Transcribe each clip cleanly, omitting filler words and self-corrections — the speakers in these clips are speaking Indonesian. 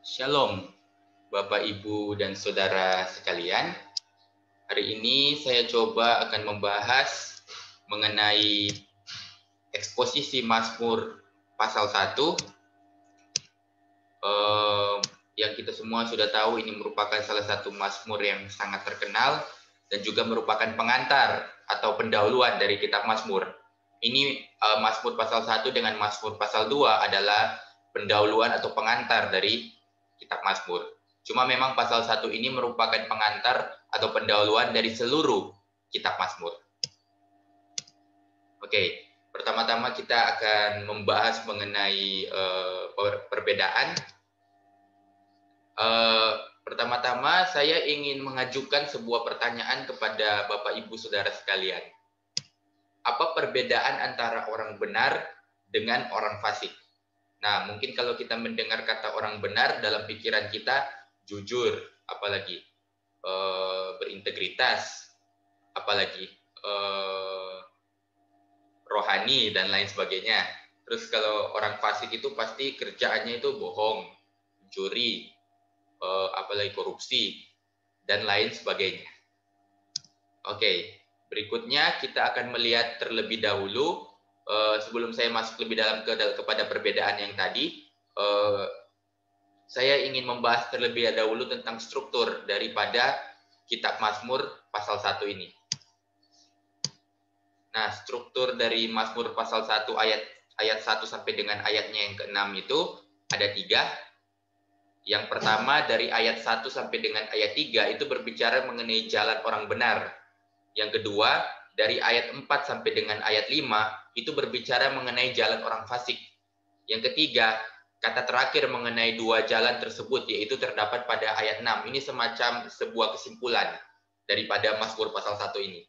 Shalom, Bapak, Ibu, dan Saudara sekalian. Hari ini saya coba akan membahas mengenai eksposisi Mazmur pasal 1 yang kita semua sudah tahu ini merupakan salah satu Mazmur yang sangat terkenal dan juga merupakan pengantar atau pendahuluan dari kitab Mazmur. Ini Mazmur pasal 1 dengan Mazmur pasal 2 adalah pendahuluan atau pengantar dari kitab Mazmur. Cuma memang pasal 1 ini merupakan pengantar atau pendahuluan dari seluruh kitab Mazmur. Oke, pertama-tama kita akan membahas mengenai perbedaan. Pertama-tama saya ingin mengajukan sebuah pertanyaan kepada Bapak Ibu Saudara sekalian. Apa perbedaan antara orang benar dengan orang fasik? Nah, mungkin kalau kita mendengar kata orang benar dalam pikiran kita jujur, apalagi berintegritas, apalagi rohani dan lain sebagainya. Terus kalau orang fasik itu pasti kerjaannya itu bohong, mencuri, apalagi korupsi dan lain sebagainya. Oke, berikutnya kita akan melihat terlebih dahulu sebelum saya masuk lebih dalam kepada perbedaan yang tadi. Saya ingin membahas terlebih dahulu tentang struktur daripada kitab Mazmur pasal 1 ini. Nah, struktur dari Mazmur pasal 1 ayat 1 sampai dengan ayatnya yang ke-6 itu ada 3. Yang pertama dari ayat 1 sampai dengan ayat 3 itu berbicara mengenai jalan orang benar. Yang kedua dari ayat 4 sampai dengan ayat 5 itu berbicara mengenai jalan orang fasik. Yang ketiga, kata terakhir mengenai 2 jalan tersebut yaitu terdapat pada ayat 6. Ini semacam sebuah kesimpulan daripada Mazmur pasal 1 ini.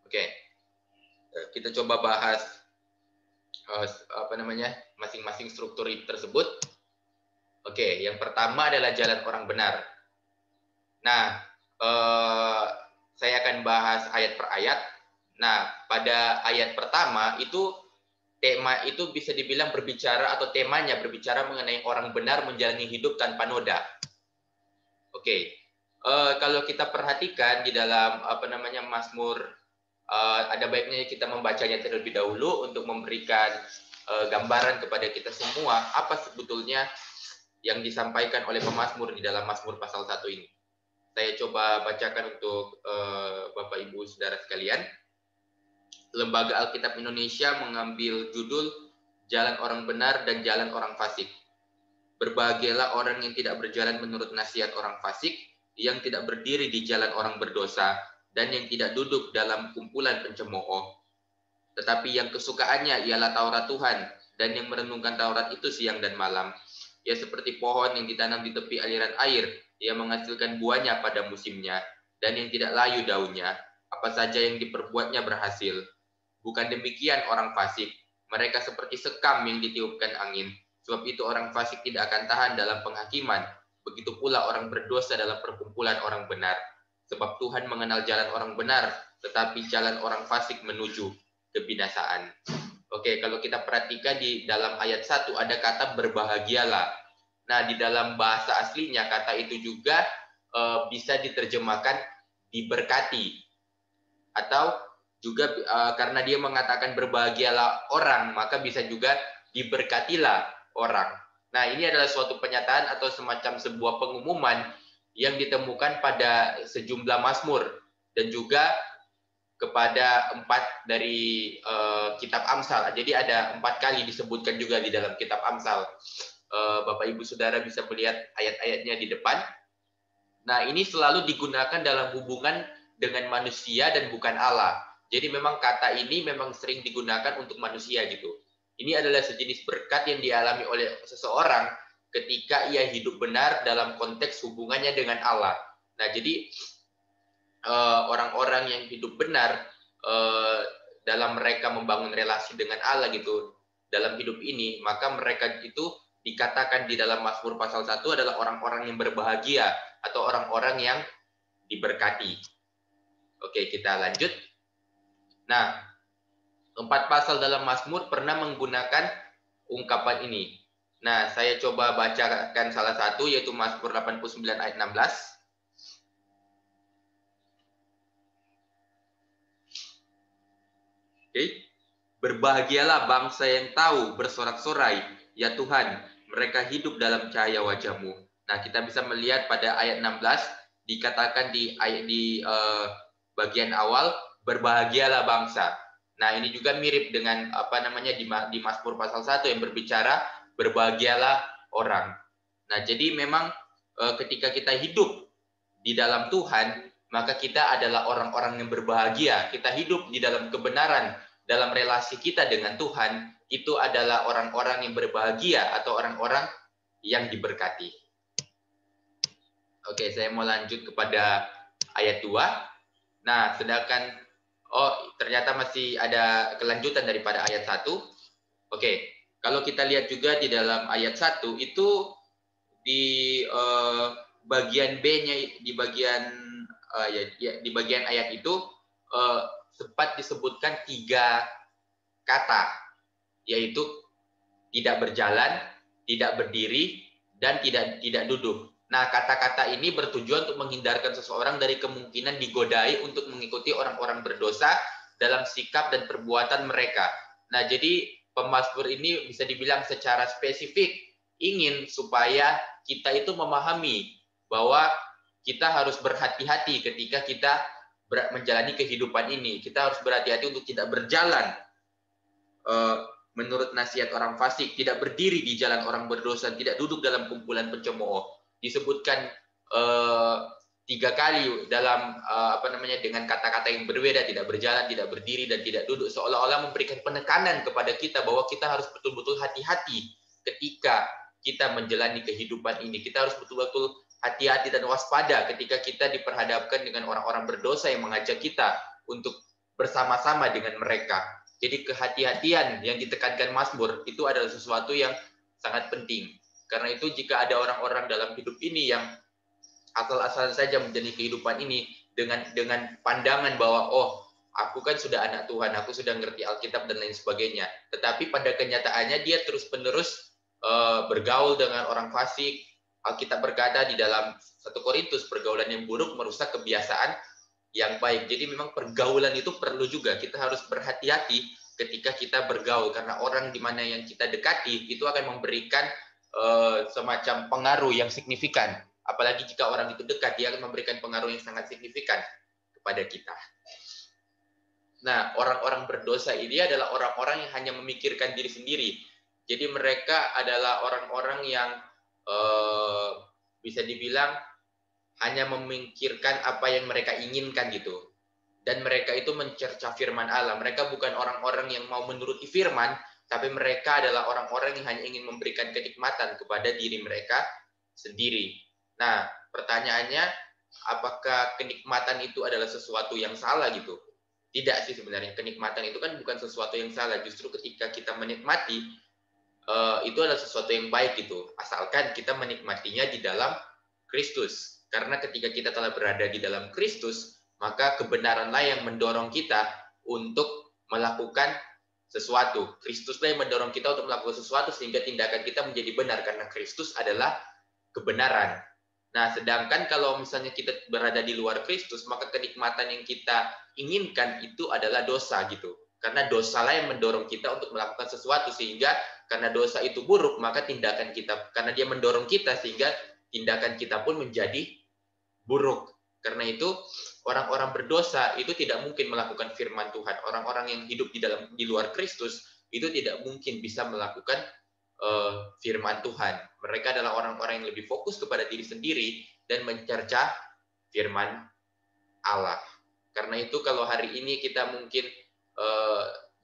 Oke. Kita coba bahas masing-masing struktur tersebut. Oke, yang pertama adalah jalan orang benar. Nah, saya akan bahas ayat per ayat. Nah, pada ayat pertama itu tema itu bisa dibilang berbicara atau temanya berbicara mengenai orang benar menjalani hidup tanpa noda. Oke, kalau kita perhatikan di dalam Mazmur, ada baiknya kita membacanya terlebih dahulu untuk memberikan gambaran kepada kita semua apa sebetulnya yang disampaikan oleh pemazmur di dalam Mazmur pasal 1 ini. Saya coba bacakan untuk Bapak Ibu Saudara sekalian. Lembaga Alkitab Indonesia mengambil judul Jalan Orang Benar dan Jalan Orang Fasik. Berbahagialah orang yang tidak berjalan menurut nasihat orang fasik, yang tidak berdiri di jalan orang berdosa, dan yang tidak duduk dalam kumpulan pencemooh. Tetapi yang kesukaannya ialah Taurat Tuhan, dan yang merenungkan Taurat itu siang dan malam. Ia seperti pohon yang ditanam di tepi aliran air, ia menghasilkan buahnya pada musimnya, dan yang tidak layu daunnya, apa saja yang diperbuatnya berhasil. Bukan demikian orang fasik, mereka seperti sekam yang ditiupkan angin, sebab itu orang fasik tidak akan tahan dalam penghakiman, begitu pula orang berdosa dalam perkumpulan orang benar. Sebab Tuhan mengenal jalan orang benar, tetapi jalan orang fasik menuju kebinasaan. Oke, kalau kita perhatikan di dalam ayat 1 ada kata berbahagialah. Nah, di dalam bahasa aslinya kata itu juga bisa diterjemahkan diberkati. Atau juga karena dia mengatakan berbahagialah orang, maka bisa juga diberkatilah orang. Nah, ini adalah suatu pernyataan atau semacam sebuah pengumuman yang ditemukan pada sejumlah mazmur dan juga kepada 4 dari kitab Amsal. Jadi ada 4 kali disebutkan juga di dalam kitab Amsal. Bapak Ibu Saudara bisa melihat ayat-ayatnya di depan. Nah, ini selalu digunakan dalam hubungan dengan manusia dan bukan Allah. Jadi memang kata ini memang sering digunakan untuk manusia gitu. Ini adalah sejenis berkat yang dialami oleh seseorang ketika ia hidup benar dalam konteks hubungannya dengan Allah. Nah, jadi orang-orang yang hidup benar dalam mereka membangun relasi dengan Allah gitu dalam hidup ini, maka mereka itu dikatakan di dalam Mazmur pasal 1 adalah orang-orang yang berbahagia atau orang-orang yang diberkati. Oke, kita lanjut. Nah, 4 pasal dalam Mazmur pernah menggunakan ungkapan ini. Nah, saya coba bacakan salah satu, yaitu Mazmur 89 ayat 16. Oke. Berbahagialah bangsa yang tahu bersorak-sorai, ya Tuhan, mereka hidup dalam cahaya wajah-Mu. Nah, kita bisa melihat pada ayat 16 dikatakan di bagian awal, berbahagialah bangsa. Nah, ini juga mirip dengan apa namanya di Mazmur pasal 1 yang berbicara berbahagialah orang. Nah, jadi memang ketika kita hidup di dalam Tuhan, maka kita adalah orang-orang yang berbahagia. Kita hidup di dalam kebenaran, dalam relasi kita dengan Tuhan, itu adalah orang-orang yang berbahagia atau orang-orang yang diberkati. Oke, saya mau lanjut kepada ayat 2. Nah, sedangkan ternyata masih ada kelanjutan daripada ayat 1. Oke, kalau kita lihat juga di dalam ayat 1 itu di bagian B-nya, di bagian ayat itu sempat disebutkan 3 kata, yaitu tidak berjalan, tidak berdiri, dan tidak duduk. Nah, kata-kata ini bertujuan untuk menghindarkan seseorang dari kemungkinan digodai untuk mengikuti orang-orang berdosa dalam sikap dan perbuatan mereka. Nah, jadi pemazmur ini bisa dibilang secara spesifik ingin supaya kita itu memahami bahwa kita harus berhati-hati ketika kita menjalani kehidupan ini. Kita harus berhati-hati untuk tidak berjalan menurut nasihat orang fasik, tidak berdiri di jalan orang berdosa, tidak duduk dalam kumpulan pencemooh. Disebutkan 3 kali dalam dengan kata-kata yang berbeda, tidak berjalan, tidak berdiri, dan tidak duduk, seolah-olah memberikan penekanan kepada kita bahwa kita harus betul-betul hati-hati ketika kita menjalani kehidupan ini. Kita harus betul-betul hati-hati dan waspada ketika kita diperhadapkan dengan orang-orang berdosa yang mengajak kita untuk bersama-sama dengan mereka. Jadi kehati-hatian yang ditekankan Mazmur itu adalah sesuatu yang sangat penting. Karena itu jika ada orang-orang dalam hidup ini yang asal-asalan saja menjalani kehidupan ini dengan pandangan bahwa aku kan sudah anak Tuhan, aku sudah ngerti Alkitab dan lain sebagainya. Tetapi pada kenyataannya dia terus-menerus bergaul dengan orang fasik. Alkitab berkata di dalam 1 Korintus, pergaulan yang buruk merusak kebiasaan yang baik. Jadi memang pergaulan itu perlu juga. Kita harus berhati-hati ketika kita bergaul, karena orang di mana yang kita dekati itu akan memberikan semacam pengaruh yang signifikan. Apalagi jika orang itu dekat, dia akan memberikan pengaruh yang sangat signifikan kepada kita. Nah, orang-orang berdosa ini adalah orang-orang yang hanya memikirkan diri sendiri. Jadi mereka adalah orang-orang yang bisa dibilang hanya memikirkan apa yang mereka inginkan gitu. Dan mereka itu mencerca firman Allah. Mereka bukan orang-orang yang mau menuruti firman, tapi mereka adalah orang-orang yang hanya ingin memberikan kenikmatan kepada diri mereka sendiri. Nah, pertanyaannya, apakah kenikmatan itu adalah sesuatu yang salah gitu? Tidak sih sebenarnya. Kenikmatan itu kan bukan sesuatu yang salah. Justru ketika kita menikmati, itu adalah sesuatu yang baik gitu. Asalkan kita menikmatinya di dalam Kristus. Karena ketika kita telah berada di dalam Kristus, maka kebenaranlah yang mendorong kita untuk melakukan sesuatu. Kristuslah yang mendorong kita untuk melakukan sesuatu sehingga tindakan kita menjadi benar karena Kristus adalah kebenaran. Nah, sedangkan kalau misalnya kita berada di luar Kristus, maka kenikmatan yang kita inginkan itu adalah dosa gitu. Karena dosalah yang mendorong kita untuk melakukan sesuatu, sehingga karena dosa itu buruk, maka tindakan kita, karena dia mendorong kita, sehingga tindakan kita pun menjadi buruk. Karena itu orang-orang berdosa itu tidak mungkin melakukan firman Tuhan. Orang-orang yang hidup di luar Kristus itu tidak mungkin bisa melakukan firman Tuhan. Mereka adalah orang-orang yang lebih fokus kepada diri sendiri dan mencerca firman Allah. Karena itu kalau hari ini kita mungkin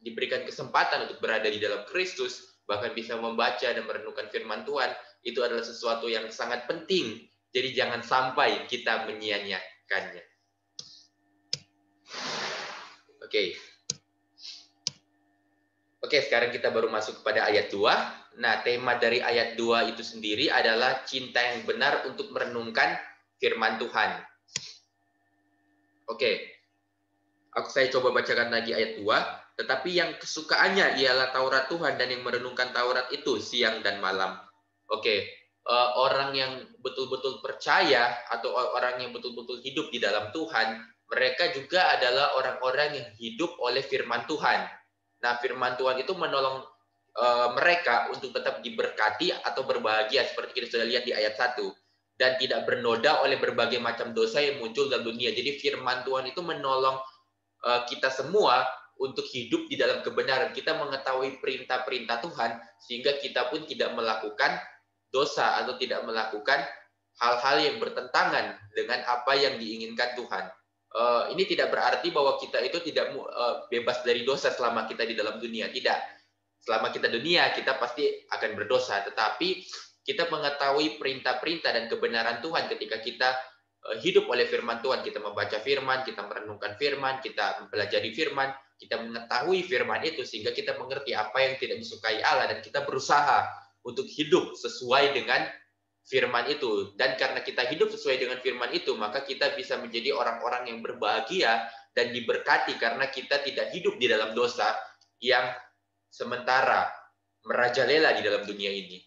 diberikan kesempatan untuk berada di dalam Kristus, bahkan bisa membaca dan merenungkan firman Tuhan, itu adalah sesuatu yang sangat penting. Jadi jangan sampai kita menyia-nyiakannya. Oke, sekarang kita baru masuk kepada ayat 2. Nah, tema dari ayat 2 itu sendiri adalah cinta yang benar untuk merenungkan firman Tuhan. Oke, saya coba bacakan lagi ayat 2. Tetapi yang kesukaannya ialah Taurat Tuhan, dan yang merenungkan Taurat itu siang dan malam. Oke, orang yang betul-betul percaya atau orang yang betul-betul hidup di dalam Tuhan, mereka juga adalah orang-orang yang hidup oleh firman Tuhan. Nah, firman Tuhan itu menolong mereka untuk tetap diberkati atau berbahagia seperti kita sudah lihat di ayat 1 dan tidak bernoda oleh berbagai macam dosa yang muncul dalam dunia. Jadi firman Tuhan itu menolong kita semua untuk hidup di dalam kebenaran. Kita mengetahui perintah-perintah Tuhan sehingga kita pun tidak melakukan dosa atau tidak melakukan hal-hal yang bertentangan dengan apa yang diinginkan Tuhan. Ini tidak berarti bahwa kita itu tidak bebas dari dosa selama kita di dalam dunia. Tidak. Selama kita dunia, kita pasti akan berdosa. Tetapi kita mengetahui perintah-perintah dan kebenaran Tuhan ketika kita hidup oleh firman Tuhan. Kita membaca firman, kita merenungkan firman, kita mempelajari firman, kita mengetahui firman itu sehingga kita mengerti apa yang tidak disukai Allah dan kita berusaha untuk hidup sesuai dengan firman itu. Dan karena kita hidup sesuai dengan firman itu, maka kita bisa menjadi orang-orang yang berbahagia dan diberkati karena kita tidak hidup di dalam dosa yang sementara merajalela di dalam dunia ini.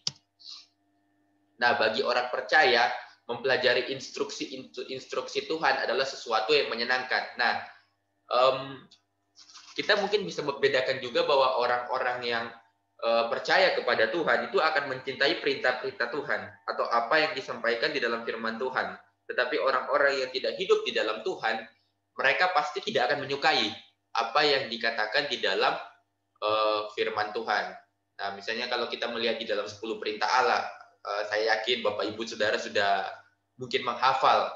Nah, bagi orang percaya, mempelajari instruksi Tuhan adalah sesuatu yang menyenangkan. Nah, kita mungkin bisa membedakan juga bahwa orang-orang yang percaya kepada Tuhan itu akan mencintai perintah-perintah Tuhan atau apa yang disampaikan di dalam firman Tuhan. Tetapi orang-orang yang tidak hidup di dalam Tuhan, mereka pasti tidak akan menyukai apa yang dikatakan di dalam firman Tuhan. Nah, misalnya kalau kita melihat di dalam 10 perintah Allah, saya yakin Bapak Ibu Saudara sudah mungkin menghafal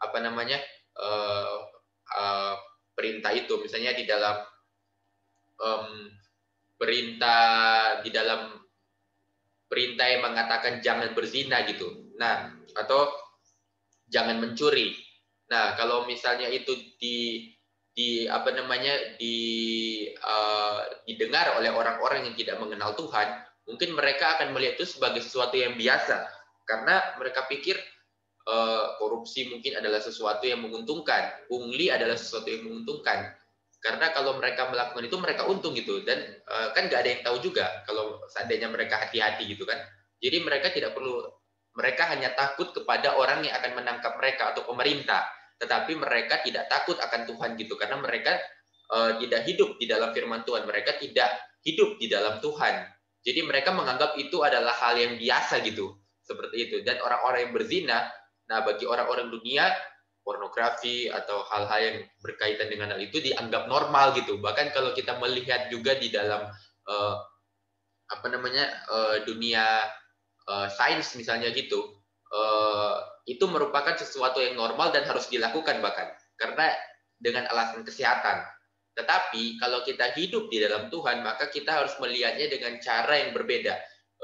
apa namanya perintah itu. Misalnya di dalam perintah yang mengatakan jangan berzina gitu. Nah, atau jangan mencuri. Nah, kalau misalnya itu didengar oleh orang-orang yang tidak mengenal Tuhan, mungkin mereka akan melihat itu sebagai sesuatu yang biasa karena mereka pikir korupsi mungkin adalah sesuatu yang menguntungkan, pungli adalah sesuatu yang menguntungkan. Karena kalau mereka melakukan itu mereka untung gitu dan kan nggak ada yang tahu juga kalau seandainya mereka hati-hati gitu kan. Jadi mereka hanya takut kepada orang yang akan menangkap mereka atau pemerintah. Tetapi mereka tidak takut akan Tuhan gitu karena mereka tidak hidup di dalam firman Tuhan, mereka tidak hidup di dalam Tuhan. Jadi mereka menganggap itu adalah hal yang biasa gitu, seperti itu. Dan orang-orang yang berzina, nah bagi orang-orang dunia, pornografi atau hal-hal yang berkaitan dengan hal itu dianggap normal gitu. Bahkan kalau kita melihat juga di dalam dunia sains misalnya gitu, itu merupakan sesuatu yang normal dan harus dilakukan bahkan karena dengan alasan kesehatan. Tetapi kalau kita hidup di dalam Tuhan, maka kita harus melihatnya dengan cara yang berbeda.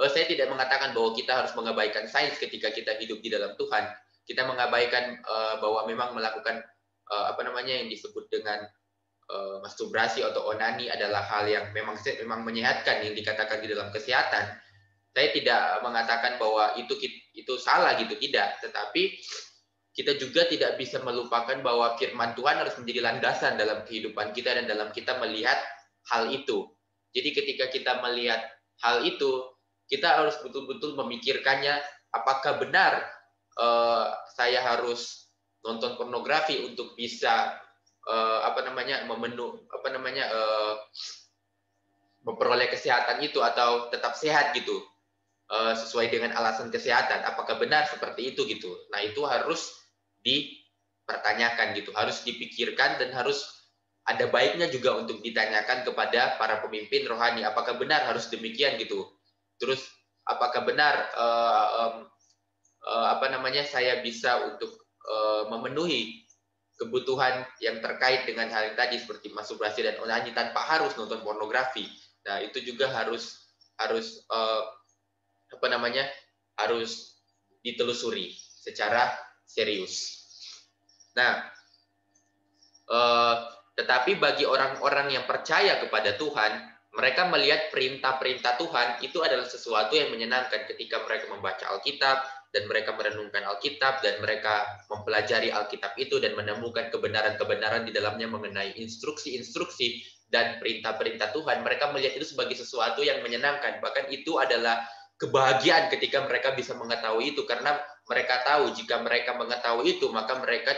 Saya tidak mengatakan bahwa kita harus mengabaikan sains ketika kita hidup di dalam Tuhan. Kita mengabaikan bahwa memang melakukan yang disebut dengan masturbasi atau onani adalah hal yang memang menyehatkan yang dikatakan di dalam kesehatan. Saya tidak mengatakan bahwa itu salah gitu, tidak. Tetapi kita juga tidak bisa melupakan bahwa firman Tuhan harus menjadi landasan dalam kehidupan kita dan dalam kita melihat hal itu. Jadi ketika kita melihat hal itu, kita harus betul-betul memikirkannya, apakah benar saya harus nonton pornografi untuk bisa memperoleh kesehatan itu atau tetap sehat gitu. Sesuai dengan alasan kesehatan, apakah benar seperti itu gitu. Nah, itu harus dipertanyakan gitu, harus dipikirkan dan harus ada baiknya juga untuk ditanyakan kepada para pemimpin rohani, apakah benar harus demikian gitu. Terus apakah benar saya bisa untuk memenuhi kebutuhan yang terkait dengan hal yang tadi seperti masturbasi dan onani tanpa harus nonton pornografi. Nah, itu juga harus harus ditelusuri secara serius. Nah, tetapi bagi orang-orang yang percaya kepada Tuhan, mereka melihat perintah-perintah Tuhan itu adalah sesuatu yang menyenangkan ketika mereka membaca Alkitab dan mereka merenungkan Alkitab dan mereka mempelajari Alkitab itu dan menemukan kebenaran-kebenaran di dalamnya mengenai instruksi-instruksi dan perintah-perintah Tuhan. Mereka melihat itu sebagai sesuatu yang menyenangkan. Bahkan itu adalah kebahagiaan ketika mereka bisa mengetahui itu, karena mereka tahu jika mereka mengetahui itu maka mereka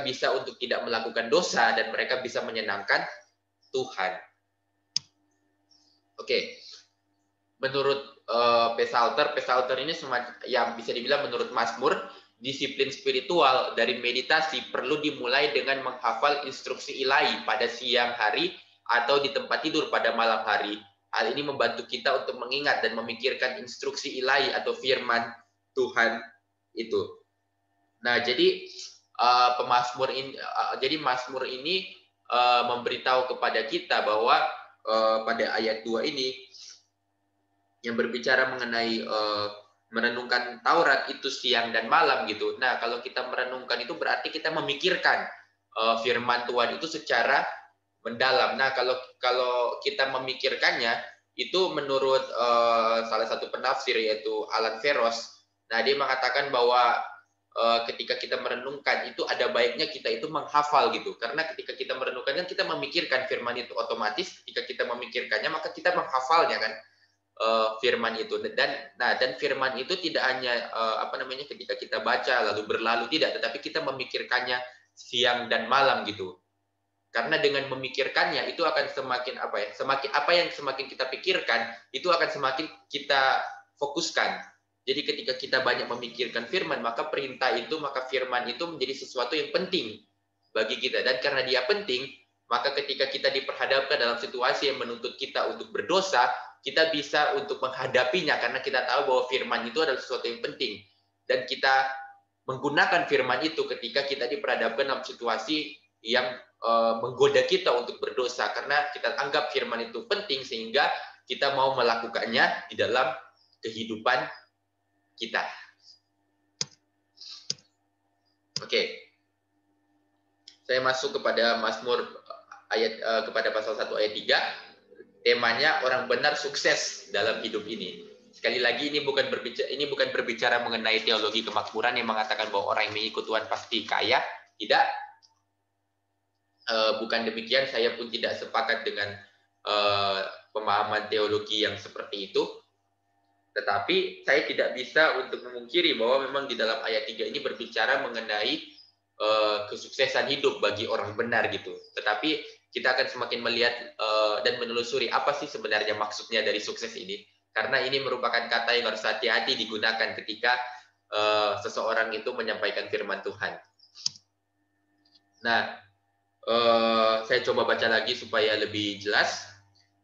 bisa untuk tidak melakukan dosa dan mereka bisa menyenangkan Tuhan. Oke. Menurut Pesalter ini yang bisa dibilang menurut Mazmur, disiplin spiritual dari meditasi perlu dimulai dengan menghafal instruksi ilahi pada siang hari atau di tempat tidur pada malam hari. Hal ini membantu kita untuk mengingat dan memikirkan instruksi ilahi atau firman Tuhan itu. Nah, jadi Mazmur ini memberitahu kepada kita bahwa pada ayat 2 ini yang berbicara mengenai merenungkan Taurat itu siang dan malam gitu. Nah, kalau kita merenungkan itu berarti kita memikirkan firman Tuhan itu secara mendalam. Nah, kalau kita memikirkannya itu menurut salah satu penafsir yaitu Alan Ferros. Nah, dia mengatakan bahwa ketika kita merenungkan itu ada baiknya kita itu menghafal gitu. Karena ketika kita merenungkan kan kita memikirkan firman itu otomatis. Ketika kita memikirkannya maka kita menghafalnya kan. Firman itu dan firman itu tidak hanya ketika kita baca lalu berlalu tidak, tetapi kita memikirkannya siang dan malam gitu. Karena dengan memikirkannya itu akan semakin semakin kita pikirkan itu akan semakin kita fokuskan. Jadi ketika kita banyak memikirkan firman maka firman itu menjadi sesuatu yang penting bagi kita, dan karena dia penting maka ketika kita diperhadapkan dalam situasi yang menuntut kita untuk berdosa, kita bisa untuk menghadapinya karena kita tahu bahwa firman itu adalah sesuatu yang penting, dan kita menggunakan firman itu ketika kita diperhadapkan dalam situasi yang menggoda kita untuk berdosa, karena kita anggap firman itu penting sehingga kita mau melakukannya di dalam kehidupan kita. Oke. Saya masuk kepada Mazmur kepada pasal 1 ayat 3. Temanya orang benar sukses dalam hidup ini. Sekali lagi ini bukan berbicara mengenai teologi kemakmuran yang mengatakan bahwa orang yang mengikut Tuhan pasti kaya. Tidak. Bukan demikian, saya pun tidak sepakat dengan pemahaman teologi yang seperti itu. Tetapi saya tidak bisa untuk memungkiri bahwa memang di dalam ayat 3 ini berbicara mengenai kesuksesan hidup bagi orang benar gitu. Tetapi kita akan semakin melihat dan menelusuri apa sih sebenarnya maksudnya dari sukses ini. Karena ini merupakan kata yang harus hati-hati digunakan ketika seseorang itu menyampaikan firman Tuhan. Nah, saya coba baca lagi supaya lebih jelas.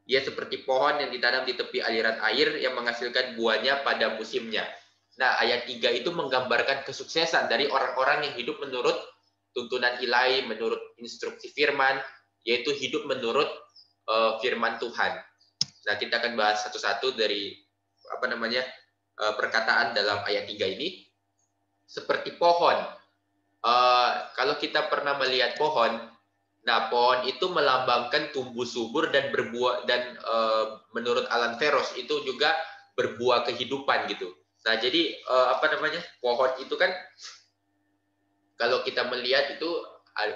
Ia seperti pohon yang ditanam di tepi aliran air yang menghasilkan buahnya pada musimnya. Nah, ayat 3 itu menggambarkan kesuksesan dari orang-orang yang hidup menurut tuntunan ilahi, menurut instruksi firman, yaitu hidup menurut firman Tuhan. Nah, kita akan bahas satu-satu dari perkataan dalam ayat 3 ini. Seperti pohon. Kalau kita pernah melihat pohon, nah pohon itu melambangkan tumbuh subur dan berbuah, dan menurut Alan Ferros itu juga berbuah kehidupan gitu. Nah, jadi pohon itu kan kalau kita melihat itu,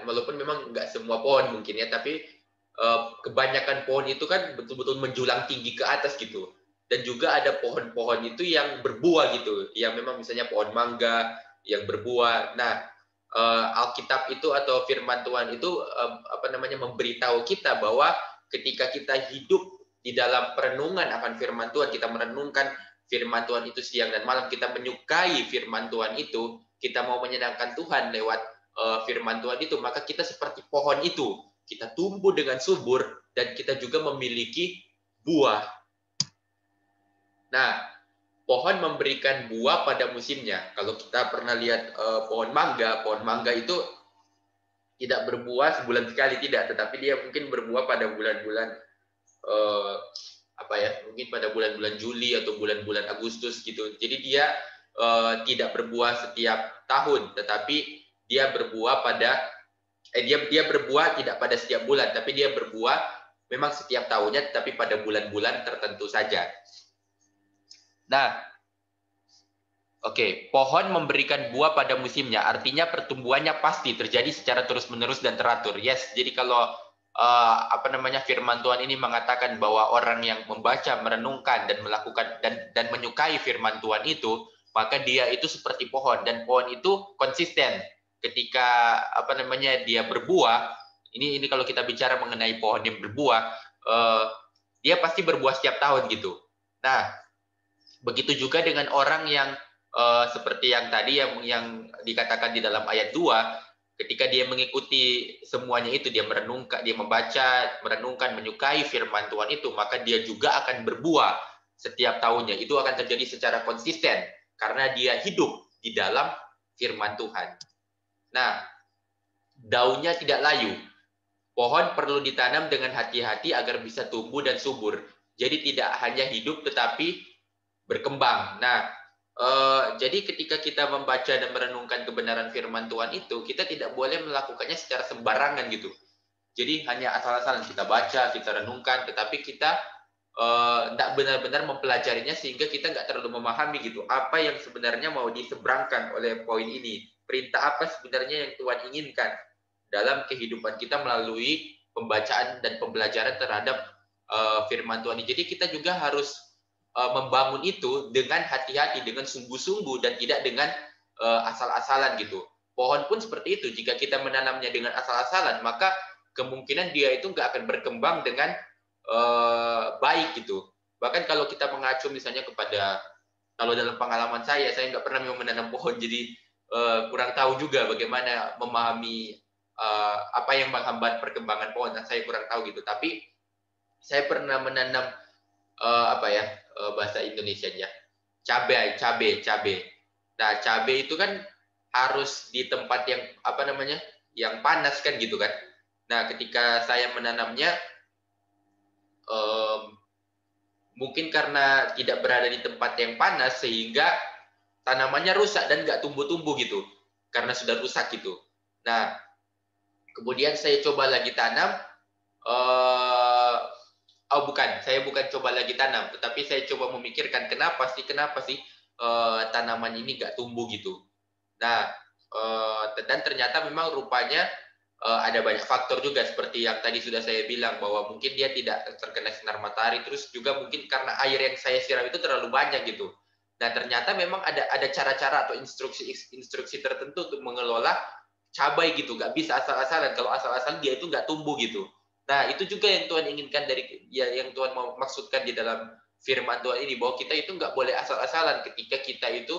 walaupun memang nggak semua pohon mungkin ya, tapi kebanyakan pohon itu kan betul-betul menjulang tinggi ke atas gitu. Dan juga ada pohon-pohon itu yang berbuah gitu, yang memang misalnya pohon mangga yang berbuah. Nah, Alkitab itu atau firman Tuhan itu memberitahu kita bahwa ketika kita hidup di dalam perenungan akan firman Tuhan, kita merenungkan firman Tuhan itu siang dan malam, kita menyukai firman Tuhan itu, kita mau menyenangkan Tuhan lewat firman Tuhan itu, maka kita seperti pohon itu, kita tumbuh dengan subur dan kita juga memiliki buah. Nah, pohon memberikan buah pada musimnya. Kalau kita pernah lihat pohon mangga itu tidak berbuah sebulan sekali, tidak, tetapi dia mungkin berbuah pada bulan-bulan mungkin pada bulan-bulan Juli atau bulan-bulan Agustus gitu. Jadi dia tidak berbuah setiap tahun, tetapi dia berbuah dia berbuah tidak pada setiap bulan, tapi dia berbuah memang setiap tahunnya, tetapi pada bulan-bulan tertentu saja. Nah, pohon memberikan buah pada musimnya, artinya pertumbuhannya pasti terjadi secara terus-menerus dan teratur. Yes, jadi kalau apa namanya, firman Tuhan ini mengatakan bahwa orang yang membaca, merenungkan dan melakukan dan menyukai firman Tuhan itu, maka dia itu seperti pohon, dan pohon itu konsisten ketika apa namanya dia berbuah. Ini kalau kita bicara mengenai pohon yang berbuah, dia pasti berbuah setiap tahun gitu. Nah, begitu juga dengan orang yang seperti yang tadi yang dikatakan di dalam ayat 2, ketika dia mengikuti semuanya itu, dia merenungkan, dia membaca, merenungkan, menyukai firman Tuhan itu, maka dia juga akan berbuah setiap tahunnya. Itu akan terjadi secara konsisten karena dia hidup di dalam firman Tuhan. Nah, daunnya tidak layu. Pohon perlu ditanam dengan hati-hati agar bisa tumbuh dan subur. Jadi tidak hanya hidup tetapi berkembang. Nah, jadi ketika kita membaca dan merenungkan kebenaran firman Tuhan itu, kita tidak boleh melakukannya secara sembarangan gitu. Jadi hanya asal-asalan kita baca, kita renungkan, tetapi kita tidak benar-benar mempelajarinya sehingga kita nggak terlalu memahami gitu apa yang sebenarnya mau diseberangkan oleh poin ini. Perintah apa sebenarnya yang Tuhan inginkan dalam kehidupan kita melalui pembacaan dan pembelajaran terhadap firman Tuhan ini. Jadi kita juga harus membangun itu dengan hati-hati, dengan sungguh-sungguh, dan tidak dengan asal-asalan gitu. Pohon pun seperti itu. Jika kita menanamnya dengan asal-asalan, maka kemungkinan dia itu nggak akan berkembang dengan baik gitu. Bahkan kalau kita mengacu misalnya kepada, kalau dalam pengalaman saya nggak pernah menanam pohon, jadi kurang tahu juga bagaimana memahami apa yang menghambat perkembangan pohon. Saya kurang tahu gitu. Tapi saya pernah menanam apa ya bahasa Indonesianya, cabai. Nah, cabai itu kan harus di tempat yang apa namanya, yang panas kan gitu kan. Nah, ketika saya menanamnya, mungkin karena tidak berada di tempat yang panas sehingga tanamannya rusak dan nggak tumbuh-tumbuh gitu karena sudah rusak gitu. Nah, kemudian saya coba lagi tanam. Saya bukan coba lagi tanam, tetapi saya coba memikirkan kenapa sih tanaman ini nggak tumbuh gitu. Nah, dan ternyata memang rupanya ada banyak faktor juga seperti yang tadi sudah saya bilang, bahwa mungkin dia tidak terkena sinar matahari, terus juga mungkin karena air yang saya siram itu terlalu banyak gitu. Nah, ternyata memang ada cara-cara atau instruksi tertentu untuk mengelola cabai gitu, nggak bisa asal-asalan. Kalau asal-asalan dia itu nggak tumbuh gitu. Nah, itu juga yang Tuhan inginkan dari ya, yang Tuhan mau maksudkan di dalam firman Tuhan ini, bahwa kita itu nggak boleh asal-asalan ketika kita itu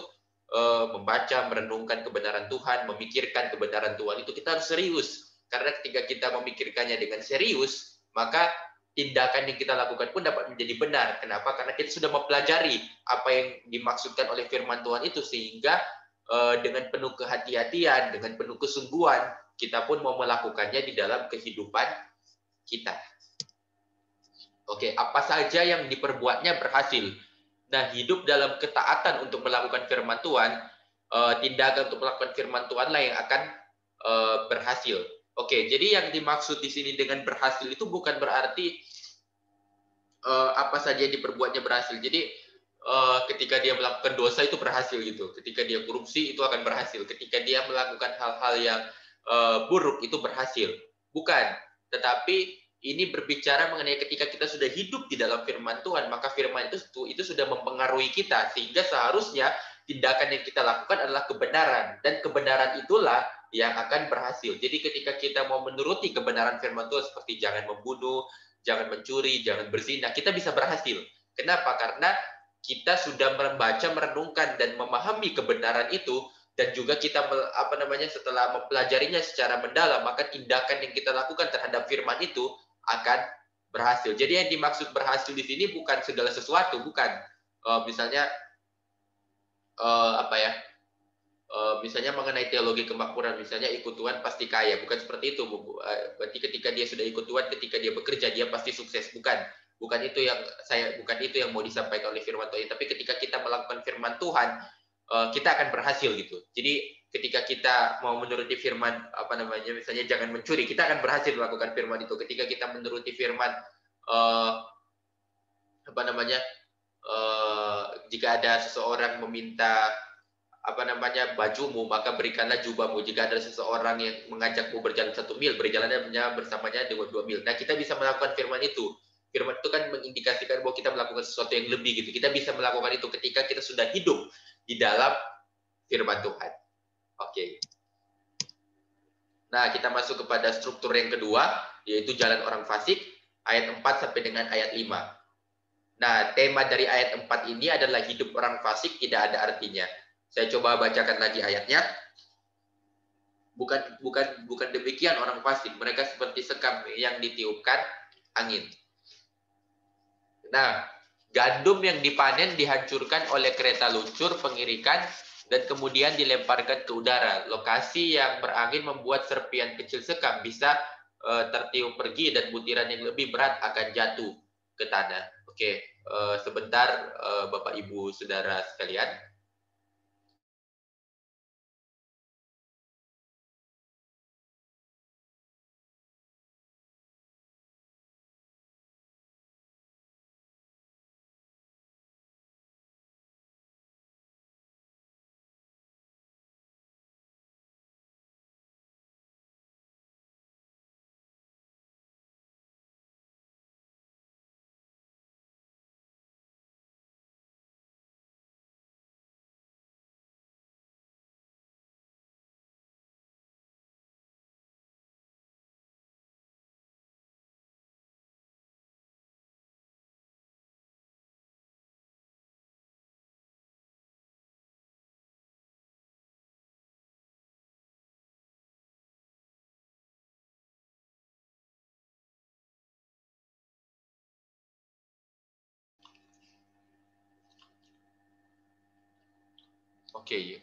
membaca, merenungkan kebenaran Tuhan, memikirkan kebenaran Tuhan itu, kita harus serius. Karena ketika kita memikirkannya dengan serius, maka tindakan yang kita lakukan pun dapat menjadi benar. Kenapa? Karena kita sudah mempelajari apa yang dimaksudkan oleh firman Tuhan itu, sehingga dengan penuh kehati-hatian, dengan penuh kesungguhan, kita pun mau melakukannya di dalam kehidupan kita. Oke, apa saja yang diperbuatnya berhasil. Nah, hidup dalam ketaatan untuk melakukan firman Tuhan, tindakan untuk melakukan firman Tuhan lah yang akan berhasil. Oke, jadi yang dimaksud di sini dengan berhasil itu bukan berarti apa saja yang diperbuatnya berhasil. Jadi ketika dia melakukan dosa itu berhasil gitu. Ketika dia korupsi itu akan berhasil. Ketika dia melakukan hal-hal yang buruk itu berhasil. Bukan. Tetapi ini berbicara mengenai ketika kita sudah hidup di dalam firman Tuhan, maka firman itu sudah mempengaruhi kita, sehingga seharusnya tindakan yang kita lakukan adalah kebenaran, dan kebenaran itulah yang akan berhasil. Jadi ketika kita mau menuruti kebenaran firman Tuhan seperti jangan membunuh, jangan mencuri, jangan berzina, kita bisa berhasil. Kenapa? Karena kita sudah membaca, merenungkan dan memahami kebenaran itu, dan juga kita setelah mempelajarinya secara mendalam, maka tindakan yang kita lakukan terhadap firman itu akan berhasil. Jadi yang dimaksud berhasil di sini bukan segala sesuatu, bukan. Misalnya misalnya mengenai teologi kemakmuran, misalnya ikut Tuhan pasti kaya, bukan seperti itu. Berarti ketika dia sudah ikut Tuhan, ketika dia bekerja dia pasti sukses, bukan itu yang mau disampaikan oleh firman Tuhan. Tapi ketika kita melakukan firman Tuhan, kita akan berhasil gitu. Jadi ketika kita mau menuruti firman misalnya jangan mencuri, kita akan berhasil melakukan firman itu. Ketika kita menuruti firman jika ada seseorang meminta apa namanya bajumu, maka berikanlah jubahmu. Jika ada seseorang yang mengajakmu berjalan 1 mil, berjalannya bersamanya dengan 2 mil. Nah, kita bisa melakukan firman itu. Firman itu kan mengindikasikan bahwa kita melakukan sesuatu yang lebih gitu. Kita bisa melakukan itu ketika kita sudah hidup di dalam firman Tuhan. Oke. Nah, kita masuk kepada struktur yang kedua, yaitu jalan orang fasik, ayat 4 sampai dengan ayat 5. Nah, tema dari ayat 4 ini adalah hidup orang fasik tidak ada artinya. Saya coba bacakan lagi ayatnya. Bukan demikian orang fasik, mereka seperti sekam yang ditiupkan angin. Nah, gandum yang dipanen dihancurkan oleh kereta luncur pengirikan dan kemudian dilemparkan ke udara. Lokasi yang berangin membuat serpian kecil sekam bisa tertiup pergi dan butiran yang lebih berat akan jatuh ke tanah. Oke, sebentar Bapak Ibu Saudara sekalian. Oke,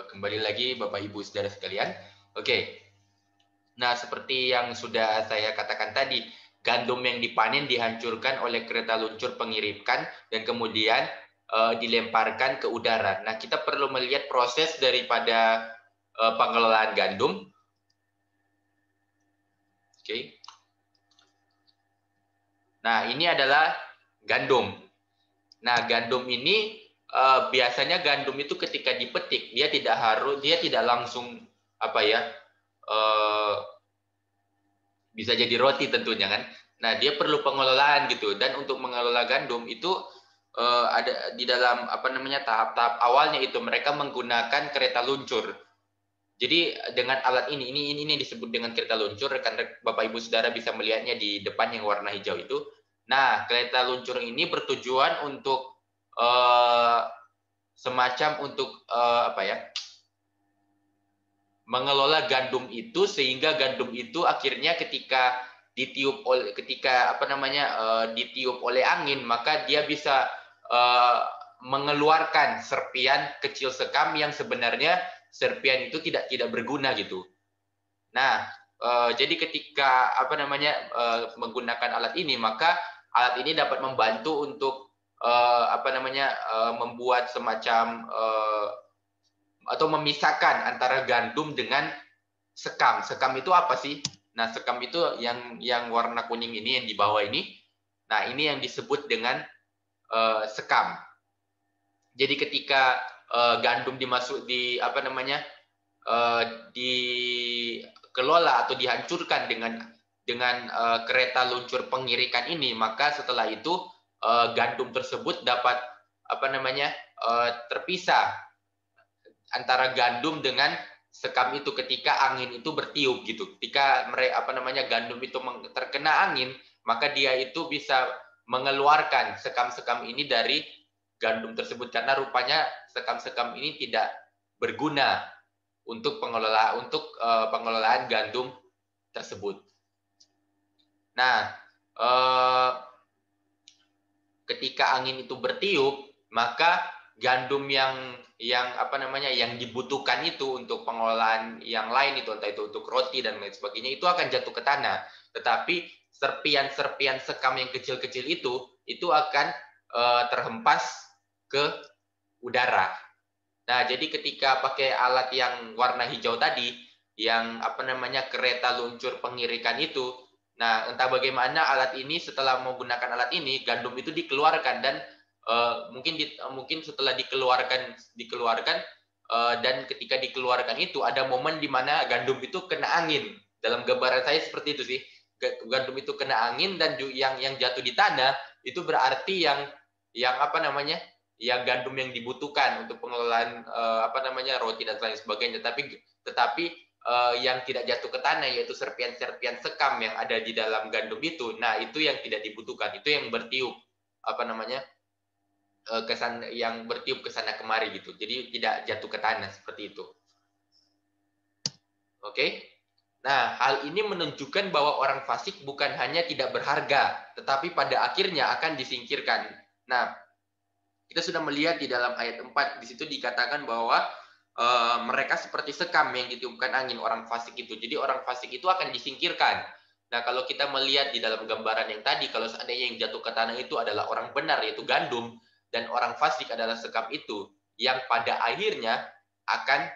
kembali lagi Bapak Ibu Saudara sekalian. Oke. Nah, seperti yang sudah saya katakan tadi, gandum yang dipanen dihancurkan oleh kereta luncur pengirikan dan kemudian dilemparkan ke udara. Nah, kita perlu melihat proses daripada pengelolaan gandum. Oke. Nah, ini adalah gandum. Nah, gandum ini biasanya gandum itu ketika dipetik dia tidak langsung apa ya bisa jadi roti tentunya kan. Nah, dia perlu pengelolaan gitu, dan untuk mengelola gandum itu ada di dalam apa namanya tahap-tahap awalnya itu mereka menggunakan kereta luncur. Jadi dengan alat ini disebut dengan kereta luncur. Rekan Bapak Ibu Saudara bisa melihatnya di depan yang warna hijau itu. Nah, kereta luncur ini bertujuan untuk semacam untuk apa ya? Mengelola gandum itu sehingga gandum itu akhirnya ketika ditiup oleh angin, maka dia bisa mengeluarkan serpian kecil sekam yang sebenarnya serpian itu tidak berguna gitu. Nah, jadi ketika menggunakan alat ini, maka alat ini dapat membantu untuk membuat semacam atau memisahkan antara gandum dengan sekam. Sekam itu apa sih? Nah, sekam itu yang warna kuning ini yang di bawah ini. Nah, ini yang disebut dengan sekam. Jadi ketika gandum dikelola atau dihancurkan dengan kereta luncur pengirikan ini, maka setelah itu gandum tersebut dapat terpisah antara gandum dengan sekam itu ketika angin itu bertiup gitu. Ketika gandum itu terkena angin, maka dia itu bisa mengeluarkan sekam-sekam ini dari gandum tersebut karena rupanya sekam-sekam ini tidak berguna untuk pengelolaan gandum tersebut. Nah, ketika angin itu bertiup, maka gandum yang dibutuhkan itu untuk pengelolaan yang lain itu, entah itu untuk roti dan lain sebagainya, itu akan jatuh ke tanah. Tetapi serpian-serpian sekam yang kecil-kecil itu akan terhempas ke udara. Nah, jadi ketika pakai alat yang warna hijau tadi, yang kereta luncur pengirikan itu, nah entah bagaimana alat ini setelah menggunakan alat ini, gandum itu dikeluarkan dan mungkin setelah dikeluarkan dan ketika dikeluarkan itu ada momen di mana gandum itu kena angin. Dalam gambaran saya seperti itu sih. Gandum itu kena angin dan yang jatuh di tanah itu berarti yang apa namanya? Yang gandum yang dibutuhkan untuk pengelolaan apa namanya? Roti dan lain sebagainya. Tetapi yang tidak jatuh ke tanah yaitu serpian-serpian sekam yang ada di dalam gandum itu. Nah, itu yang tidak dibutuhkan. Itu yang bertiup apa namanya? Kesan yang bertiup ke sana kemari gitu. Jadi tidak jatuh ke tanah seperti itu. Oke. Nah, hal ini menunjukkan bahwa orang fasik bukan hanya tidak berharga, tetapi pada akhirnya akan disingkirkan. Nah, kita sudah melihat di dalam ayat 4 di situ dikatakan bahwa mereka seperti sekam yang ditiupkan angin orang fasik itu. Jadi orang fasik itu akan disingkirkan. Nah, kalau kita melihat di dalam gambaran yang tadi, kalau seandainya yang jatuh ke tanah itu adalah orang benar, yaitu gandum, dan orang fasik adalah sekam itu, yang pada akhirnya akan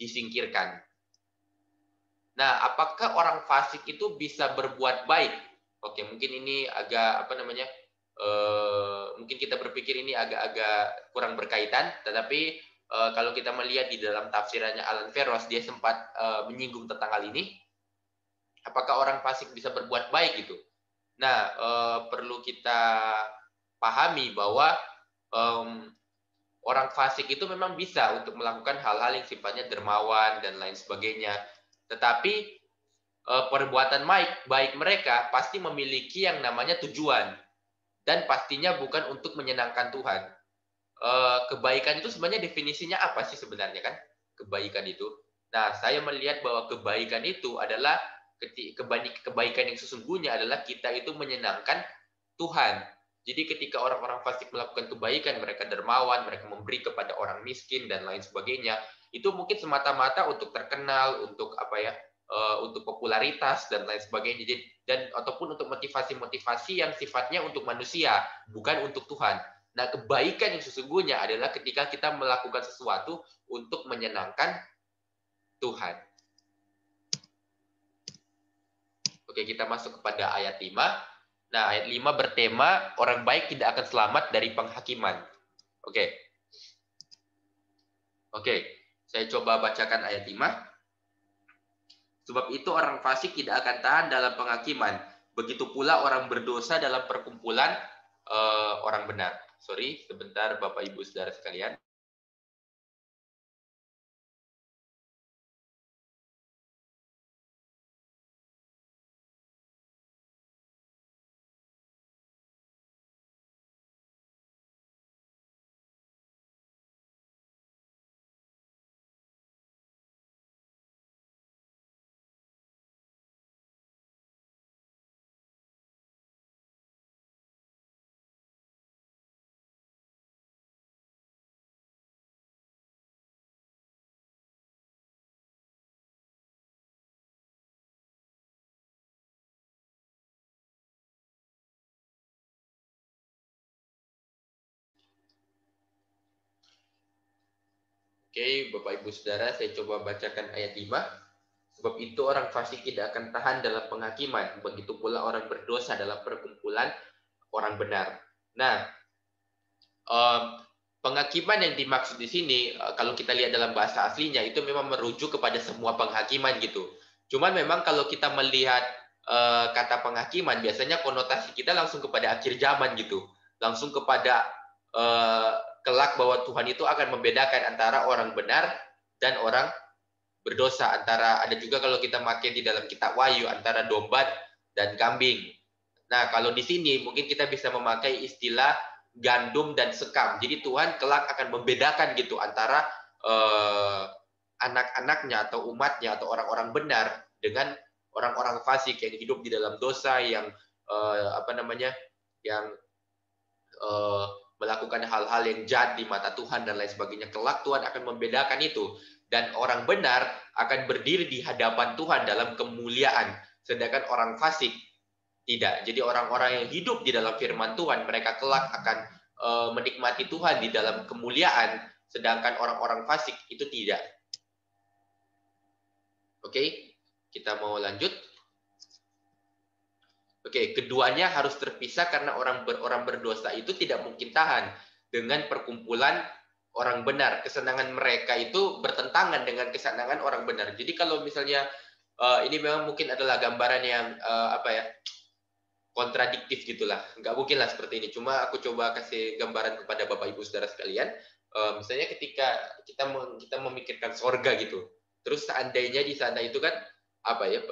disingkirkan. Nah, apakah orang fasik itu bisa berbuat baik? Oke, mungkin ini agak apa namanya? Mungkin kita berpikir ini agak-agak kurang berkaitan, tetapi kalau kita melihat di dalam tafsirannya Alan Ferros, dia sempat menyinggung tentang hal ini. Apakah orang fasik bisa berbuat baik gitu? Nah, perlu kita pahami bahwa orang fasik itu memang bisa untuk melakukan hal-hal yang sifatnya dermawan dan lain sebagainya. Tetapi perbuatan baik mereka pasti memiliki yang namanya tujuan. Dan pastinya bukan untuk menyenangkan Tuhan. Kebaikan itu sebenarnya definisinya apa sih sebenarnya kan? Kebaikan itu. Nah, saya melihat bahwa kebaikan itu adalah kebaikan yang sesungguhnya adalah kita itu menyenangkan Tuhan. Jadi ketika orang-orang fasik melakukan kebaikan, mereka dermawan, mereka memberi kepada orang miskin dan lain sebagainya, itu mungkin semata-mata untuk terkenal, untuk apa ya, untuk popularitas dan lain sebagainya, dan ataupun untuk motivasi-motivasi yang sifatnya untuk manusia, bukan untuk Tuhan. Nah, kebaikan yang sesungguhnya adalah ketika kita melakukan sesuatu untuk menyenangkan Tuhan. Oke, kita masuk kepada ayat 5. Nah, ayat 5 bertema orang baik tidak akan selamat dari penghakiman. Oke. Oke, saya coba bacakan ayat 5. Sebab itu orang fasik tidak akan tahan dalam penghakiman. Begitu pula orang berdosa dalam perkumpulan orang benar. Sorry, sebentar Bapak Ibu Saudara sekalian. Oke, Bapak Ibu Saudara, saya coba bacakan ayat 5. Sebab itu orang fasik tidak akan tahan dalam penghakiman, begitu pula orang berdosa dalam perkumpulan orang benar. Nah, penghakiman yang dimaksud di sini, kalau kita lihat dalam bahasa aslinya, itu memang merujuk kepada semua penghakiman gitu. Cuman memang kalau kita melihat kata penghakiman, biasanya konotasi kita langsung kepada akhir zaman gitu. Langsung kepada kelak bahwa Tuhan itu akan membedakan antara orang benar dan orang berdosa. Ada juga kalau kita pakai di dalam kitab Wahyu antara domba dan kambing. Nah, kalau di sini mungkin kita bisa memakai istilah gandum dan sekam. Jadi Tuhan kelak akan membedakan gitu antara anak-anaknya atau umatnya atau orang-orang benar dengan orang-orang fasik yang hidup di dalam dosa, yang apa namanya, yang melakukan hal-hal yang jahat di mata Tuhan dan lain sebagainya. Kelak Tuhan akan membedakan itu, dan orang benar akan berdiri di hadapan Tuhan dalam kemuliaan, sedangkan orang fasik tidak. Jadi orang-orang yang hidup di dalam firman Tuhan, mereka kelak akan menikmati Tuhan di dalam kemuliaan, sedangkan orang-orang fasik itu tidak. Oke, kita mau lanjut. Oke, keduanya harus terpisah karena orang berdosa itu tidak mungkin tahan dengan perkumpulan orang benar. Kesenangan mereka itu bertentangan dengan kesenangan orang benar. Jadi kalau misalnya ini memang mungkin adalah gambaran yang apa ya, kontradiktif gitulah. Nggak mungkin lah seperti ini. Cuma aku coba kasih gambaran kepada Bapak Ibu Saudara sekalian. Misalnya ketika kita memikirkan sorga gitu, terus seandainya di sana itu kan apa ya,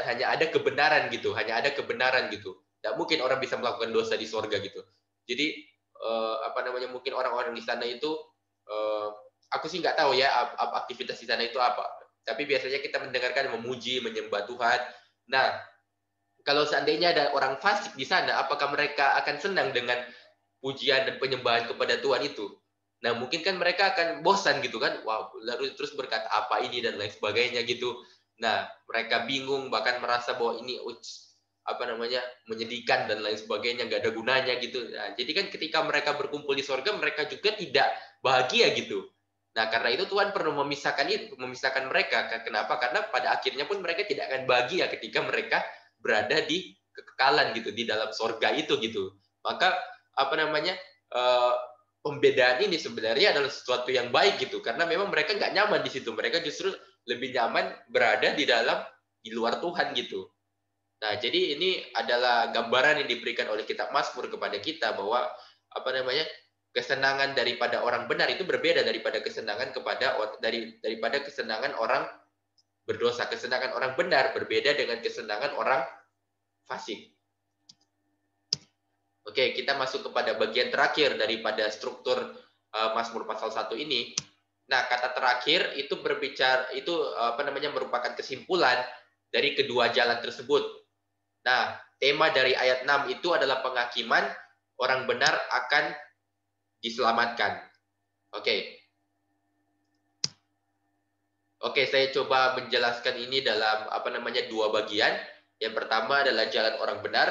hanya ada kebenaran gitu, hanya ada kebenaran gitu. Nggak mungkin orang bisa melakukan dosa di sorga gitu. Jadi apa namanya, mungkin orang-orang di sana itu aku sih nggak tahu ya aktivitas di sana itu apa. Tapi biasanya kita mendengarkan memuji, menyembah Tuhan. Nah, kalau seandainya ada orang fasik di sana, apakah mereka akan senang dengan pujian dan penyembahan kepada Tuhan itu? Nah, mungkin kan mereka akan bosan gitu kan, wow, lalu terus berkata apa ini dan lain sebagainya gitu. Nah, mereka bingung, bahkan merasa bahwa ini apa namanya, menyedihkan dan lain sebagainya, nggak ada gunanya gitu. Nah, jadi kan ketika mereka berkumpul di sorga, mereka juga tidak bahagia gitu. Nah, karena itu Tuhan perlu memisahkan mereka. Kenapa? Karena pada akhirnya pun mereka tidak akan bahagia ketika mereka berada di kekekalan gitu, di dalam sorga itu gitu. Maka apa namanya, pembedaan ini sebenarnya adalah sesuatu yang baik gitu, karena memang mereka nggak nyaman di situ, mereka justru lebih nyaman berada di luar Tuhan gitu. Nah, jadi ini adalah gambaran yang diberikan oleh kitab Mazmur kepada kita bahwa apa namanya, kesenangan daripada orang benar itu berbeda daripada kesenangan daripada kesenangan orang berdosa. Kesenangan orang benar berbeda dengan kesenangan orang fasik. Oke, kita masuk kepada bagian terakhir daripada struktur Mazmur pasal 1 ini. Nah, kata terakhir itu berbicara itu apa namanya, merupakan kesimpulan dari kedua jalan tersebut. Nah, tema dari ayat 6 itu adalah penghakiman, orang benar akan diselamatkan. Oke. Oke, saya coba menjelaskan ini dalam apa namanya, dua bagian. Yang pertama adalah jalan orang benar.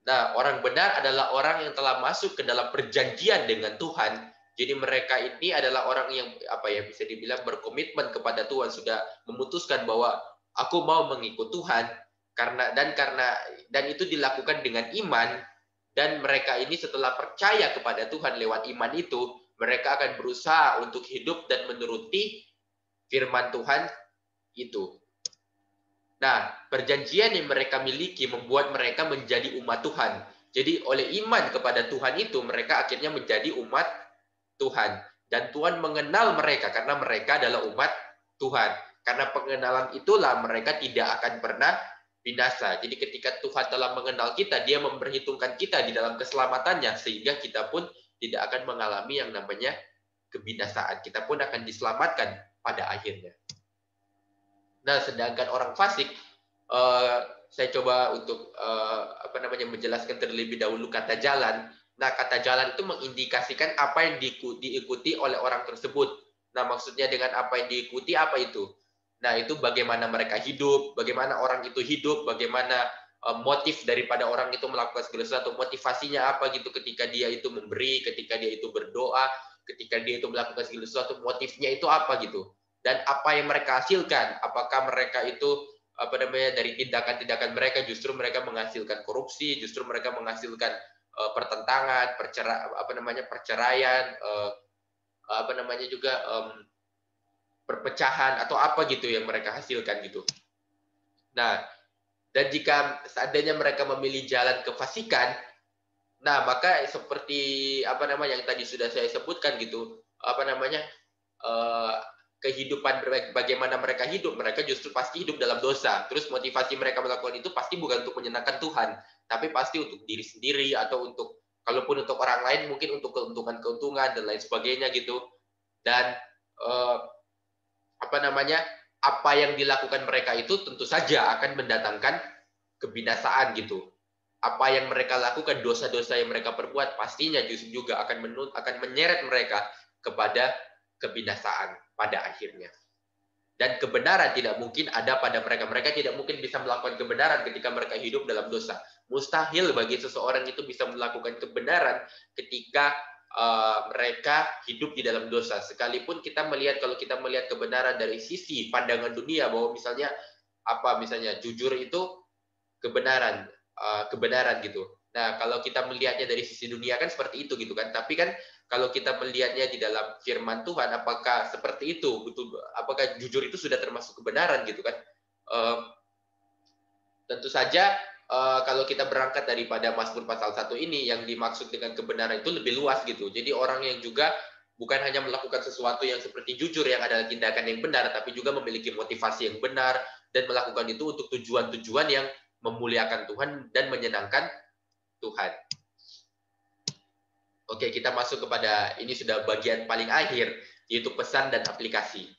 Nah, orang benar adalah orang yang telah masuk ke dalam perjanjian dengan Tuhan. Jadi mereka ini adalah orang yang apa ya, bisa dibilang berkomitmen kepada Tuhan, sudah memutuskan bahwa aku mau mengikut Tuhan dan itu dilakukan dengan iman, dan mereka ini setelah percaya kepada Tuhan lewat iman itu, mereka akan berusaha untuk hidup dan menuruti firman Tuhan itu. Nah, perjanjian yang mereka miliki membuat mereka menjadi umat Tuhan. Jadi oleh iman kepada Tuhan itu, mereka akhirnya menjadi umat Tuhan. Dan Tuhan mengenal mereka karena mereka adalah umat Tuhan. Karena pengenalan itulah mereka tidak akan pernah binasa. Jadi ketika Tuhan telah mengenal kita, dia memperhitungkan kita di dalam keselamatannya, sehingga kita pun tidak akan mengalami yang namanya kebinasaan. Kita pun akan diselamatkan pada akhirnya. Nah, sedangkan orang fasik, saya coba untuk apa namanya, menjelaskan terlebih dahulu kata jalan. Nah, kata jalan itu mengindikasikan apa yang diikuti oleh orang tersebut. Nah, maksudnya dengan apa yang diikuti, apa itu? Nah, itu bagaimana mereka hidup, bagaimana orang itu hidup, bagaimana motif daripada orang itu melakukan segala sesuatu, motivasinya apa gitu ketika dia itu memberi, ketika dia itu berdoa, ketika dia itu melakukan segala sesuatu, motifnya itu apa gitu. Dan apa yang mereka hasilkan, apakah mereka itu apa namanya, dari tindakan-tindakan mereka justru mereka menghasilkan korupsi, justru mereka menghasilkan pertentangan, perceraian, apa namanya juga perpecahan, atau apa gitu yang mereka hasilkan gitu. Nah, dan jika seandainya mereka memilih jalan kefasikan, nah maka seperti apa namanya yang tadi sudah saya sebutkan gitu, apa namanya, kehidupan bagaimana mereka hidup, mereka justru pasti hidup dalam dosa. Terus motivasi mereka melakukan itu pasti bukan untuk menyenangkan Tuhan, tapi pasti untuk diri sendiri, atau untuk, kalaupun untuk orang lain mungkin untuk keuntungan dan lain sebagainya gitu. Dan apa namanya, apa yang dilakukan mereka itu tentu saja akan mendatangkan kebinasaan gitu. Apa yang mereka lakukan, dosa-dosa yang mereka perbuat, pastinya justru juga akan menyeret mereka kepada kebinasaan pada akhirnya. Dan kebenaran tidak mungkin ada pada mereka. Mereka tidak mungkin bisa melakukan kebenaran ketika mereka hidup dalam dosa. Mustahil bagi seseorang itu bisa melakukan kebenaran ketika mereka hidup di dalam dosa. Sekalipun kita melihat, kalau kita melihat kebenaran dari sisi pandangan dunia, bahwa misalnya jujur itu kebenaran gitu. Nah, kalau kita melihatnya dari sisi dunia kan seperti itu gitu kan. Tapi kan kalau kita melihatnya di dalam firman Tuhan, apakah seperti itu? Betul? Apakah jujur itu sudah termasuk kebenaran gitu kan? Tentu saja kalau kita berangkat daripada Mazmur pasal 1 ini, yang dimaksud dengan kebenaran itu lebih luas gitu. Jadi orang yang juga bukan hanya melakukan sesuatu yang seperti jujur yang adalah tindakan yang benar, tapi juga memiliki motivasi yang benar dan melakukan itu untuk tujuan-tujuan yang memuliakan Tuhan dan menyenangkan Tuhan. Oke, kita masuk kepada ini sudah bagian paling akhir, yaitu pesan dan aplikasi.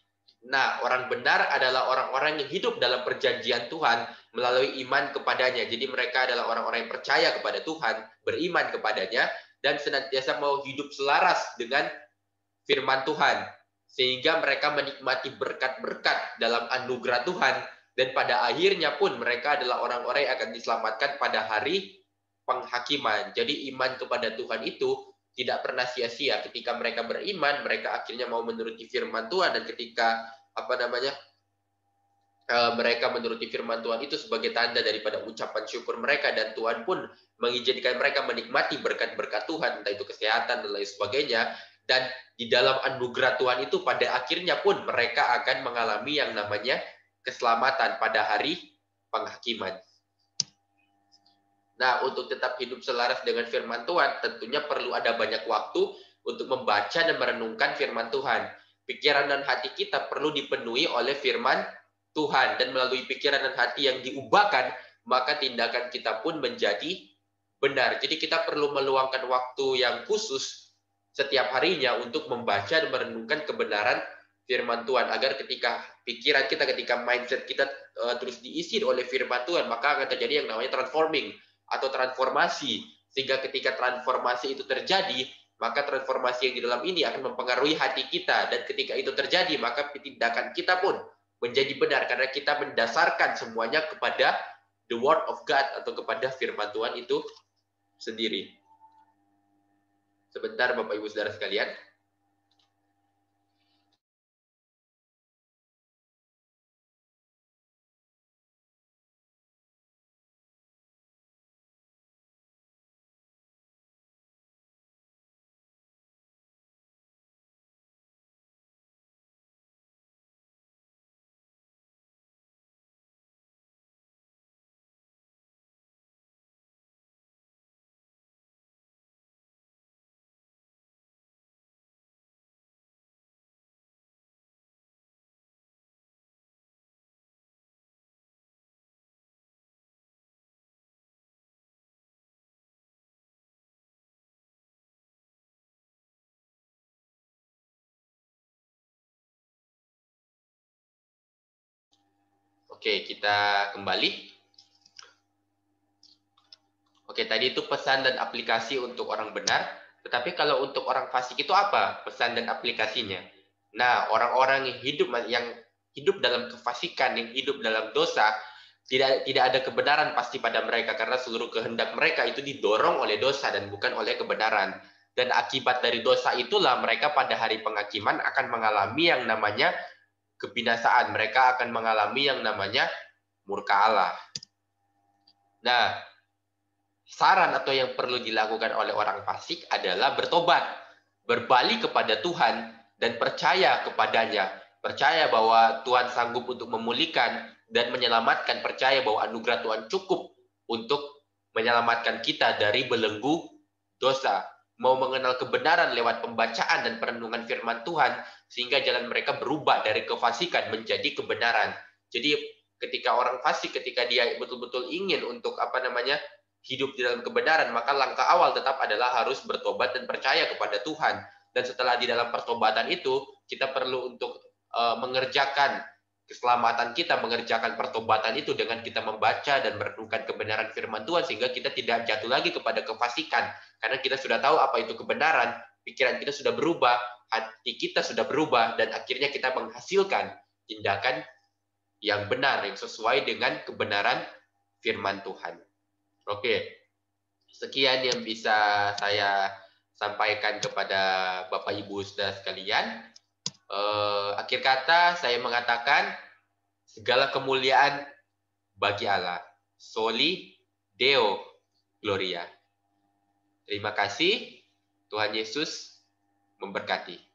Nah, orang benar adalah orang-orang yang hidup dalam perjanjian Tuhan melalui iman kepadanya. Jadi mereka adalah orang-orang yang percaya kepada Tuhan, beriman kepadanya, dan senantiasa mau hidup selaras dengan firman Tuhan. Sehingga mereka menikmati berkat-berkat dalam anugerah Tuhan. Dan pada akhirnya pun mereka adalah orang-orang yang akan diselamatkan pada hari penghakiman. Jadi iman kepada Tuhan itu tidak pernah sia-sia. Ketika mereka beriman, mereka akhirnya mau menuruti firman Tuhan, dan ketika mereka menuruti firman Tuhan itu sebagai tanda daripada ucapan syukur mereka, dan Tuhan pun mengizinkan mereka menikmati berkat-berkat Tuhan, entah itu kesehatan dan lain sebagainya. Dan di dalam anugerah Tuhan itu pada akhirnya pun mereka akan mengalami yang namanya keselamatan pada hari penghakiman. Nah, untuk tetap hidup selaras dengan firman Tuhan, tentunya perlu ada banyak waktu untuk membaca dan merenungkan firman Tuhan. Pikiran dan hati kita perlu dipenuhi oleh firman Tuhan, dan melalui pikiran dan hati yang diubahkan, maka tindakan kita pun menjadi benar. Jadi kita perlu meluangkan waktu yang khusus setiap harinya untuk membaca dan merenungkan kebenaran firman Tuhan, agar ketika pikiran kita, ketika mindset kita terus diisi oleh firman Tuhan, maka akan terjadi yang namanya transforming atau transformasi, sehingga ketika transformasi itu terjadi, maka transformasi yang di dalam ini akan mempengaruhi hati kita, dan ketika itu terjadi, maka tindakan kita pun menjadi benar, karena kita mendasarkan semuanya kepada the word of God atau kepada firman Tuhan itu sendiri. Sebentar Bapak Ibu Saudara sekalian. Oke, kita kembali. Oke, tadi itu pesan dan aplikasi untuk orang benar. Tetapi kalau untuk orang fasik itu apa pesan dan aplikasinya? Nah, orang-orang yang hidup dalam kefasikan, yang hidup dalam dosa, tidak ada kebenaran pasti pada mereka, karena seluruh kehendak mereka itu didorong oleh dosa dan bukan oleh kebenaran. Dan akibat dari dosa itulah mereka pada hari penghakiman akan mengalami yang namanya kebinasaan. Mereka akan mengalami yang namanya murka Allah. Nah, saran atau yang perlu dilakukan oleh orang fasik adalah bertobat, berbalik kepada Tuhan, dan percaya kepadanya. Percaya bahwa Tuhan sanggup untuk memulihkan dan menyelamatkan. Percaya bahwa anugerah Tuhan cukup untuk menyelamatkan kita dari belenggu dosa. Mau mengenal kebenaran lewat pembacaan dan perenungan firman Tuhan, sehingga jalan mereka berubah dari kefasikan menjadi kebenaran. Jadi ketika orang fasik, ketika dia betul-betul ingin untuk hidup di dalam kebenaran, maka langkah awal tetap adalah harus bertobat dan percaya kepada Tuhan. Dan setelah di dalam pertobatan itu, kita perlu untuk mengerjakan keselamatan kita, mengerjakan pertobatan itu dengan kita membaca dan merenungkan kebenaran firman Tuhan, sehingga kita tidak jatuh lagi kepada kefasikan. Karena kita sudah tahu apa itu kebenaran, pikiran kita sudah berubah, hati kita sudah berubah, dan akhirnya kita menghasilkan tindakan yang benar, yang sesuai dengan kebenaran firman Tuhan. Oke, sekian yang bisa saya sampaikan kepada Bapak Ibu Saudara sekalian. Akhir kata saya mengatakan segala kemuliaan bagi Allah. Soli Deo Gloria. Terima kasih. Tuhan Yesus memberkati.